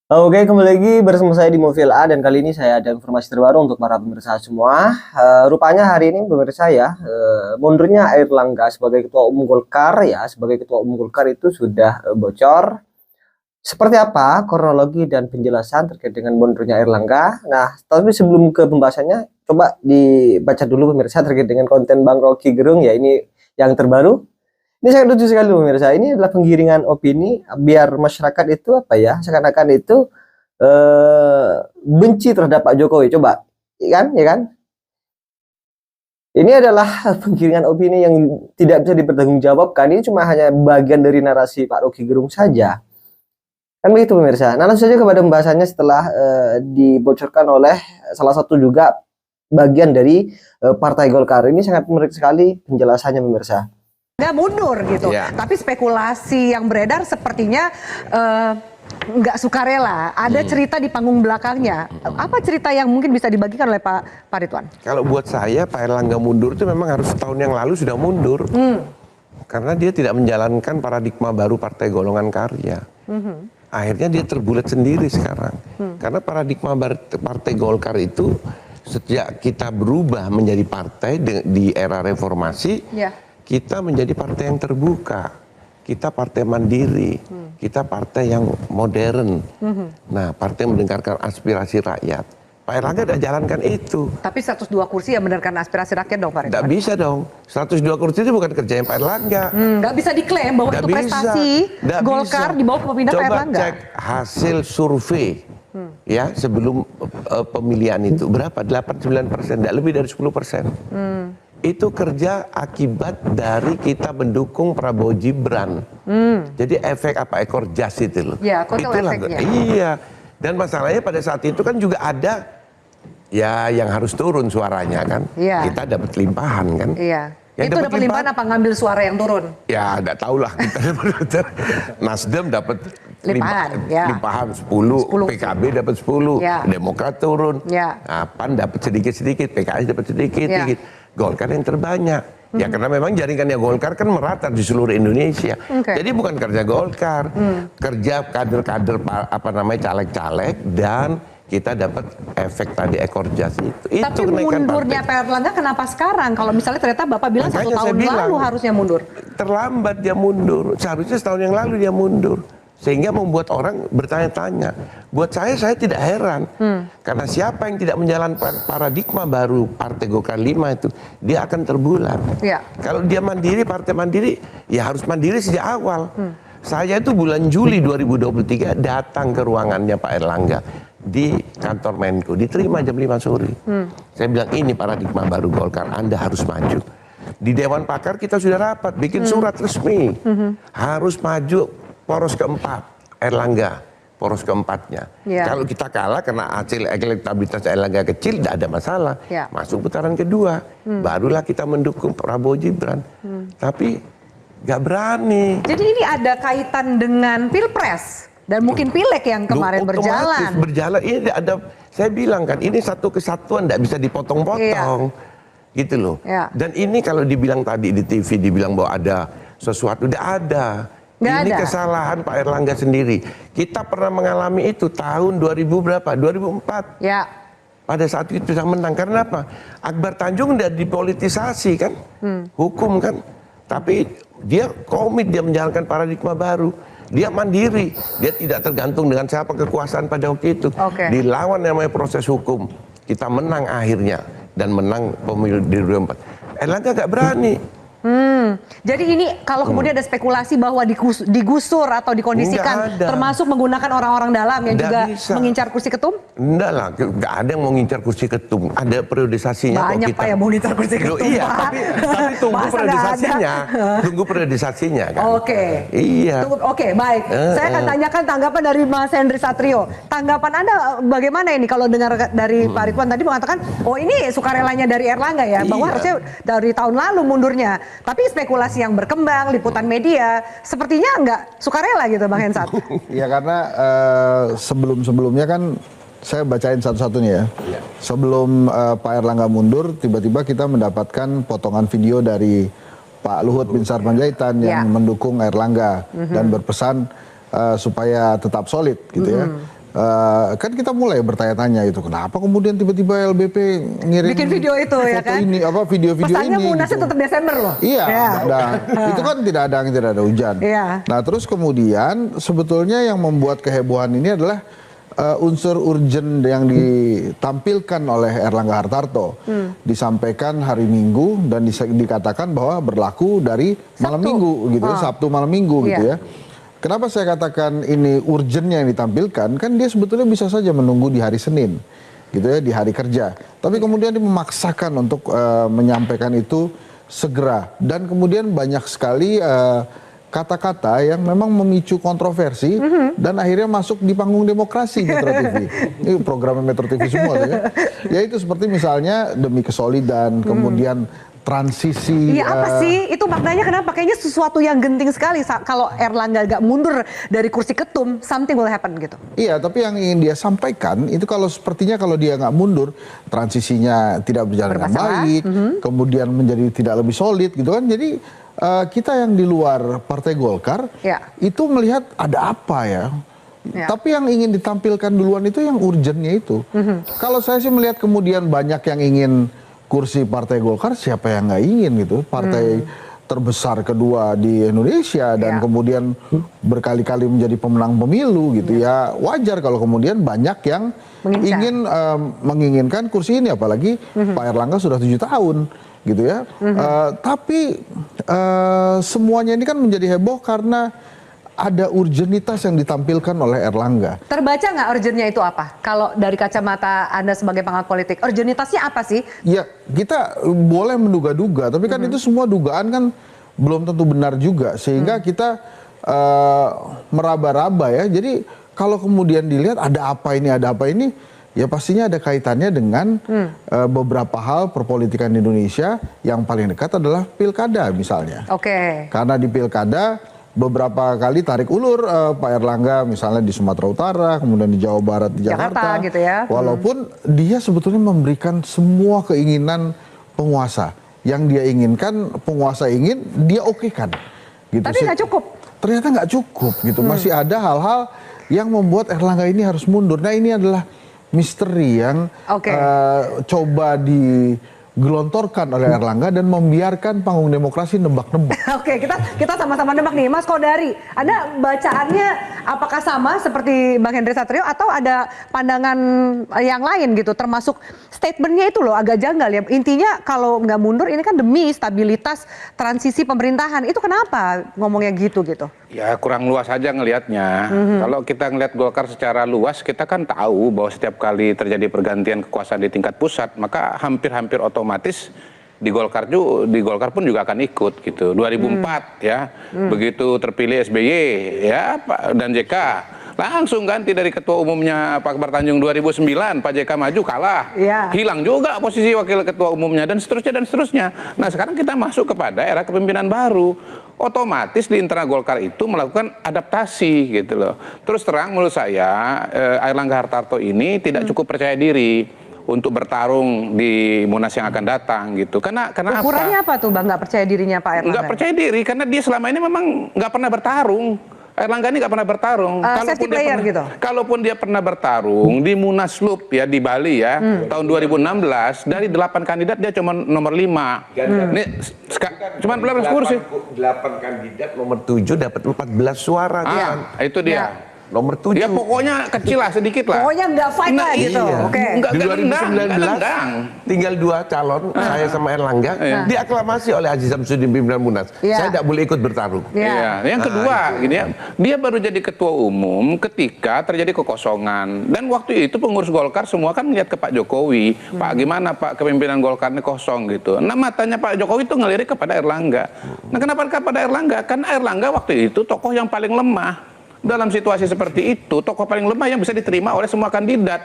Oke, kembali lagi bersama saya di Mobil A dan kali ini saya ada informasi terbaru untuk para pemirsa semua. Rupanya hari ini pemirsa ya, mundurnya Airlangga sebagai Ketua Umum Golkar ya, sebagai Ketua Umum Golkar itu sudah bocor. Seperti apa kronologi dan penjelasan terkait dengan mundurnya Airlangga? Nah, tapi sebelum ke pembahasannya, coba dibaca dulu pemirsa terkait dengan konten Bang Rocky Gerung ya, ini yang terbaru. Ini sangat lucu sekali pemirsa. Ini adalah penggiringan opini biar masyarakat itu apa ya, seakan-akan itu benci terhadap Pak Jokowi. Coba, ya kan, ya kan? Ini adalah penggiringan opini yang tidak bisa dipertanggungjawabkan. Ini cuma hanya bagian dari narasi Pak Rocky Gerung saja. Kan begitu pemirsa. Nah, langsung saja kepada pembahasannya setelah dibocorkan oleh salah satu juga bagian dari Partai Golkar. Ini sangat menarik sekali penjelasannya pemirsa. Nggak mundur gitu, tapi spekulasi yang beredar sepertinya nggak sukarela. Ada cerita di panggung belakangnya. Apa cerita yang mungkin bisa dibagikan oleh Pak Ridwan? Kalau buat saya Pak Erlangga mundur itu memang harus tahun yang lalu sudah mundur. Karena dia tidak menjalankan paradigma baru Partai Golongan Karya. Akhirnya dia terbulat sendiri sekarang. Karena paradigma Partai Golkar itu sejak kita berubah menjadi partai di era reformasi, kita menjadi partai yang terbuka, kita partai mandiri, kita partai yang modern. Nah, partai yang mendengarkan aspirasi rakyat. Pak Erlangga tidak jalankan itu. Tapi 102 kursi yang mendengarkan aspirasi rakyat dong Pak Ridwan? Tidak bisa dong. 102 kursi itu bukan kerjaan Pak Erlangga. Nggak bisa diklaim bahwa itu prestasi Golkar di bawah kepemimpinan Pak Erlangga. Coba cek hasil survei ya sebelum pemilihan itu. Berapa? 8-9%, tidak lebih dari 10%. Itu kerja akibat dari kita mendukung Prabowo Gibran. Jadi efek apa, ekor jas itu loh. Ya, kotel efeknya. Iya. Dan masalahnya pada saat itu kan juga ada ya yang harus turun suaranya kan. Iya. Kita dapat limpahan kan. Iya. Itu dapat limpahan apa ngambil suara yang turun? Ya, enggak tahu lah. Nasdem dapat limpahan 10, PKB dapat 10, Demokrat turun, PAN dapat sedikit-sedikit, PKS dapat sedikit-sedikit. Golkar yang terbanyak. Ya karena memang jaringannya Golkar kan merata di seluruh Indonesia. Jadi bukan kerja Golkar, kerja kader-kader apa namanya caleg-caleg dan kita dapat efek tadi ekor jas itu. Tapi mundurnya Pak Erlangga kenapa sekarang? Kalau misalnya ternyata Bapak bilang makanya 1 tahun lalu harusnya mundur. Terlambat dia mundur. Seharusnya setahun yang lalu dia mundur. Sehingga membuat orang bertanya-tanya. Buat saya tidak heran. Karena siapa yang tidak menjalankan paradigma baru Partai Golkar 5 itu, dia akan terbulat. Kalau dia mandiri, Partai Mandiri, ya harus mandiri sejak awal. Saya itu bulan Juli 2023 datang ke ruangannya Pak Erlangga di kantor Menko, diterima jam 5 sore. Saya bilang ini paradigma baru Golkar, Anda harus maju. Di Dewan Pakar kita sudah rapat, bikin surat resmi. Harus maju poros keempat, Erlangga, poros keempatnya. Kalau kita kalah karena hasil elektabilitas Erlangga kecil, tidak ada masalah. Masuk putaran kedua, barulah kita mendukung Prabowo Gibran. Tapi nggak berani. Jadi ini ada kaitan dengan Pilpres dan mungkin Pileg yang kemarin berjalan. Ini ada, saya bilang kan, ini satu kesatuan, tidak bisa dipotong-potong. Gitu loh. Dan ini kalau dibilang tadi di TV, dibilang bahwa ada sesuatu, tidak ada. Ini kesalahan Pak Erlangga sendiri. Kita pernah mengalami itu tahun 2000 berapa? 2004. Pada saat itu bisa menang. Karena apa? Akbar Tanjung udah dipolitisasi kan? Hukum kan? Tapi dia komit, dia menjalankan paradigma baru. Dia mandiri. Dia tidak tergantung dengan siapa kekuasaan pada waktu itu. Dilawan namanya proses hukum. Kita menang akhirnya. Dan menang pemilu di 2004. Erlangga gak berani. Jadi ini kalau kemudian ada spekulasi bahwa digusur atau dikondisikan termasuk menggunakan orang-orang dalam yang juga mengincar kursi ketum? Enggak lah, enggak ada yang mau ngincar kursi ketum. Ada periodisasinya. Banyak Pak yang mau ngincar kursi ketum. Iya, tapi tunggu periodisasinya. Tunggu periodisasinya kan. Iya. Oke, baik. Saya akan tanyakan tanggapan dari Mas Henry Satrio. Tanggapan Anda bagaimana ini kalau dengar dari Pak Ridwan tadi mengatakan, oh ini sukarelanya dari Erlangga ya, bahwa harusnya dari tahun lalu mundurnya. Tapi spekulasi yang berkembang, liputan media, sepertinya nggak sukarela gitu Bang Hensat. Ya karena sebelum-sebelumnya kan saya bacain satu-satunya ya. Sebelum Pak Erlangga mundur, tiba-tiba kita mendapatkan potongan video dari Pak Luhut bin Sarpanjaitan yang mendukung Erlangga dan berpesan supaya tetap solid gitu ya. kan kita mulai bertanya-tanya itu kenapa kemudian tiba-tiba LBP ngirim Bikin video itu ya foto kan? ini apa video-video Pesannya ini Munasnya gitu. tetap Desember loh. Iya, Ya. nah, itu kan tidak ada angin tidak ada hujan. Iya. Nah terus kemudian sebetulnya yang membuat kehebohan ini adalah unsur urgent yang ditampilkan oleh Erlangga Hartarto, disampaikan hari Minggu dan dikatakan bahwa berlaku dari malam Sabtu. Minggu gitu ya, Sabtu malam Minggu gitu Iya. ya. Kenapa saya katakan ini urgentnya yang ditampilkan? Kan dia sebetulnya bisa saja menunggu di hari Senin, gitu ya, di hari kerja. Tapi kemudian dia memaksakan untuk menyampaikan itu segera. Dan kemudian banyak sekali kata-kata yang memang memicu kontroversi dan akhirnya masuk di panggung demokrasi Metro TV. Ini programnya Metro TV semua tuh ya. Ya itu seperti misalnya demi kesolidan, kemudian transisi. Iya apa sih? Itu maknanya kenapa? Kayaknya sesuatu yang genting sekali. Kalau Erlangga gak mundur dari kursi ketum, something will happen gitu. Iya, tapi yang ingin dia sampaikan itu kalau sepertinya kalau dia nggak mundur, transisinya tidak berjalan dengan Bermasalah. baik, kemudian menjadi tidak lebih solid gitu kan. Jadi kita yang di luar Partai Golkar Ya. itu melihat ada apa ya. Ya. Tapi yang ingin ditampilkan duluan itu yang urgentnya itu. Kalau saya sih melihat kemudian banyak yang ingin kursi Partai Golkar, siapa yang nggak ingin gitu. Partai terbesar kedua di Indonesia dan Ya. kemudian berkali-kali menjadi pemenang pemilu gitu ya. Wajar kalau kemudian banyak yang Mengincar. ingin menginginkan kursi ini, apalagi Pak Erlangga sudah 7 tahun gitu ya. Tapi semuanya ini kan menjadi heboh karena ada urgenitas yang ditampilkan oleh Erlangga. Terbaca nggak urgentnya itu apa? Kalau dari kacamata Anda sebagai pengamat politik, urgenitasnya apa sih? Ya, kita boleh menduga-duga, tapi kan itu semua dugaan kan belum tentu benar juga, sehingga kita meraba-raba ya. Jadi kalau kemudian dilihat ada apa ini, ya pastinya ada kaitannya dengan beberapa hal perpolitikan di Indonesia. Yang paling dekat adalah pilkada misalnya. Oke. Karena di pilkada beberapa kali tarik ulur Pak Erlangga misalnya di Sumatera Utara, kemudian di Jawa Barat, di Jakarta. gitu ya. Walaupun dia sebetulnya memberikan semua keinginan penguasa. Yang dia inginkan, penguasa ingin, dia okekan. Gitu. Tapi nggak cukup. Ternyata nggak cukup gitu. Masih ada hal-hal yang membuat Erlangga ini harus mundur. Nah ini adalah misteri yang Oke. coba digelontorkan oleh Erlangga dan membiarkan panggung demokrasi nebak-nebak. Oke, kita sama-sama nembak nih, Mas Kodari. Anda bacaannya apakah sama seperti Bang Henry Satrio atau ada pandangan yang lain gitu? Termasuk statementnya itu loh agak janggal ya. Intinya kalau nggak mundur ini kan demi stabilitas transisi pemerintahan. Itu kenapa ngomongnya gitu? Ya kurang luas aja ngelihatnya. Kalau kita ngelihat Golkar secara luas, kita kan tahu bahwa setiap kali terjadi pergantian kekuasaan di tingkat pusat, maka hampir-hampir otomatis di Golkar pun juga akan ikut gitu. 2004 ya, begitu terpilih SBY ya dan JK, langsung ganti dari ketua umumnya Pak Akbar Tanjung. 2009 Pak JK maju kalah, Iya. hilang juga posisi wakil ketua umumnya dan seterusnya. Nah sekarang kita masuk kepada era kepemimpinan baru. Otomatis di internal Golkar itu melakukan adaptasi gitu loh. Terus terang menurut saya Erlangga Hartarto ini tidak cukup percaya diri untuk bertarung di Munas yang akan datang gitu. Karena Ukurannya apa tuh Bang nggak percaya dirinya Pak Erlangga? nggak percaya diri karena dia selama ini memang nggak pernah bertarung. Erlangga ini nggak pernah bertarung. Safety player gitu? Kalaupun dia pernah bertarung di Munaslup ya di Bali ya tahun 2016 dari 8 kandidat dia cuma nomor 5. Ini cuma 11 kursi. 8 kandidat nomor 7 dapat 14 suara. Itu dia. Ya. Nomor 7. Ya pokoknya kecil lah, sedikit lah. Pokoknya nggak fight lah gitu. Iya. Oke. Nggak Di nendang, 2019 tinggal 2 calon, saya sama Erlangga, diaklamasi oleh Aziz Samsudin pimpinan Munas. Iya. Saya tidak boleh ikut bertarung. Iya. Iya. Yang kedua, gini ya, dia baru jadi ketua umum ketika terjadi kekosongan. Dan waktu itu pengurus Golkar semua kan melihat ke Pak Jokowi, Pak gimana Pak kepemimpinan Golkar ini kosong gitu. Nah matanya Pak Jokowi itu ngelirik kepada Erlangga. Nah kenapa kepada Erlangga? Karena Erlangga waktu itu tokoh yang paling lemah. Dalam situasi seperti itu, tokoh paling lemah yang bisa diterima oleh semua kandidat.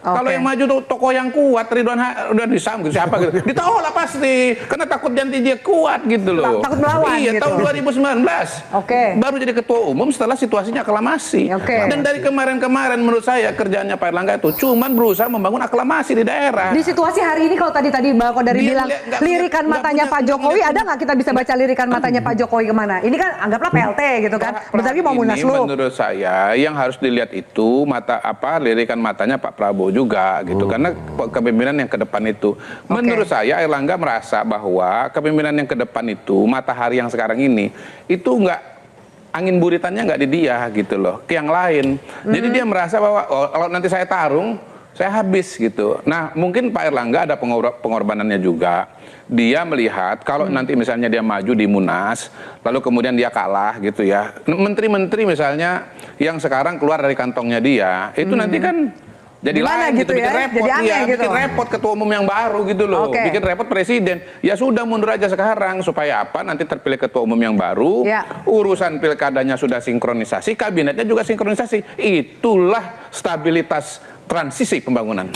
Kalau yang maju tuh tokoh yang kuat, Ridwan Hisam gitu, siapa gitu. Ditolak pasti, karena takut nanti dia kuat gitu loh. Takut melawan Iya, gitu. tahun 2019. Baru jadi ketua umum setelah situasinya aklamasi. Dan dari kemarin-kemarin menurut saya kerjaannya Pak Erlangga itu cuman berusaha membangun aklamasi di daerah. Di situasi hari ini kalau tadi Bang Kodari bilang lirikan matanya Pak Jokowi, ada nggak kita bisa baca lirikan matanya Pak Jokowi kemana? Ini kan anggaplah PLT gitu kan. Bentar lagi mau munaslup. Menurut saya yang harus dilihat itu lirikan matanya Pak Prabowo juga gitu, karena kepemimpinan yang ke depan itu. Menurut saya Erlangga merasa bahwa kepemimpinan yang ke depan itu, matahari yang sekarang ini itu nggak, angin buritannya nggak di dia gitu loh, ke yang lain. Jadi dia merasa bahwa kalau nanti saya tarung, saya habis gitu. Nah mungkin Pak Erlangga ada pengorbanannya juga. Dia melihat kalau nanti misalnya dia maju di Munas, lalu kemudian dia kalah gitu ya, menteri-menteri misalnya yang sekarang keluar dari kantongnya dia, itu nanti kan jadi lain gitu, bikin repot bikin repot ketua umum yang baru gitu loh, bikin repot presiden. Ya sudah mundur aja sekarang, supaya apa, nanti terpilih ketua umum yang baru, urusan pilkadanya sudah sinkronisasi, kabinetnya juga sinkronisasi. Itulah stabilitas transisi pembangunan.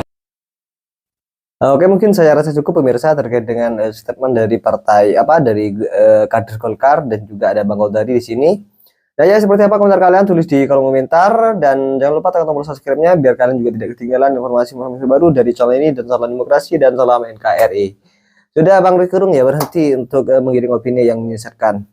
Oke, mungkin saya rasa cukup pemirsa terkait dengan statement dari partai dari kader Golkar, dan juga ada Bang Kodari di sini. Nah ya, seperti apa komentar kalian, tulis di kolom komentar, dan jangan lupa tekan tombol subscribe-nya biar kalian juga tidak ketinggalan informasi-informasi baru dari channel ini. Dan salam demokrasi dan salam NKRI. Sudah Bang Roky Gerung ya berhenti untuk menggiring opini yang menyesatkan.